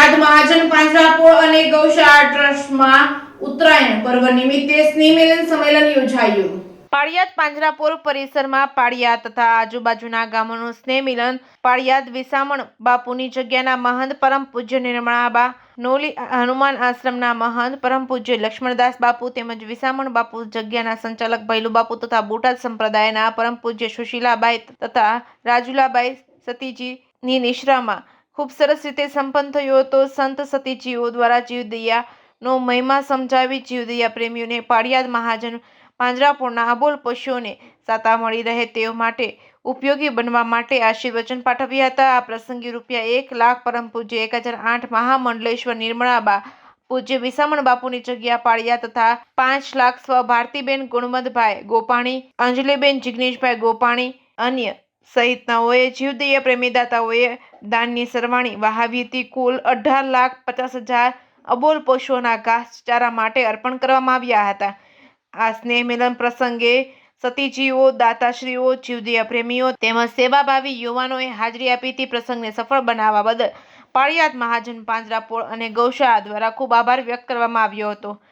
પાળિયાદ મહાજન પાંજરાપોળ અને ગૌશાળા ટ્રસ્ટમાં ઉત્તરાયણ પર્વ નિમિત્તે સ્નેહ મિલન સંમેલન યોજાયું। પાળિયાદ પાંજરાપોળ પરિસરમાં પાળિયાદ તથા આજુબાજુના ગામોનું સ્નેહ મિલન પાળિયાદ વિસામણ બાપુની જગ્યાના મહંત પરમ પૂજ્ય નિર્મળાબા નોલી હનુમાન આશ્રમના મહંત પરમ પૂજ્ય લક્ષ્મણદાસ બાપુ તેમજ વિસામણ બાપુ જગ્યાના સંચાલક ભૈલુ બાપુ તથા બોટાદ સંપ્રદાયના પરમ પૂજ્ય સુશીલાબાઈ તથા રાજુલાબાઈ સતીજીની નિશ્રામાં ખૂબ સરસ રીતે સંપન્ન થયો હતો। સંત સતીજીઓ દ્વારા જીવદયાનો મહિમા સમજાવી જીવદયા પ્રેમીઓને પાળિયાદ મહાજન પાંજરાપોળના અબોલ પશુઓને સાતા મળી રહે તે માટે ઉપયોગી બનવા માટે આશીર્વચન પાઠવ્યા હતા। આ પ્રસંગે ₹1,00,000 પરમ પૂજ્ય 1008 મહામંડલેશ્વર નિર્મળાબા પૂજ્ય વિસામણ બાપુની જગ્યા પાળિયાદ તથા 5,00,000 સ્વ ભારતીબેન ગુણવંતભાઈ ગોપાણી, અંજલીબેન જિગ્નેશભાઈ ગોપાણી અન્ય સહિતનાઓએ જીવદયા પ્રેમીદાતાઓએ દાનની સરવાણી વહાવી હતી। કુલ 18,50,000 અબોલ પશુઓના ઘાસચારા માટે અર્પણ કરવામાં આવ્યા હતા। આ સ્નેહ મિલન પ્રસંગે સતીજીઓ, દાતાશ્રીઓ, જીવદયા પ્રેમીઓ તેમજ સેવાભાવી યુવાનોએ હાજરી આપી હતી। પ્રસંગને સફળ બનાવવા બદલ પાળિયાદ મહાજન પાંજરાપોળ અને ગૌશાળા દ્વારા ખૂબ આભાર વ્યક્ત કરવામાં આવ્યો હતો।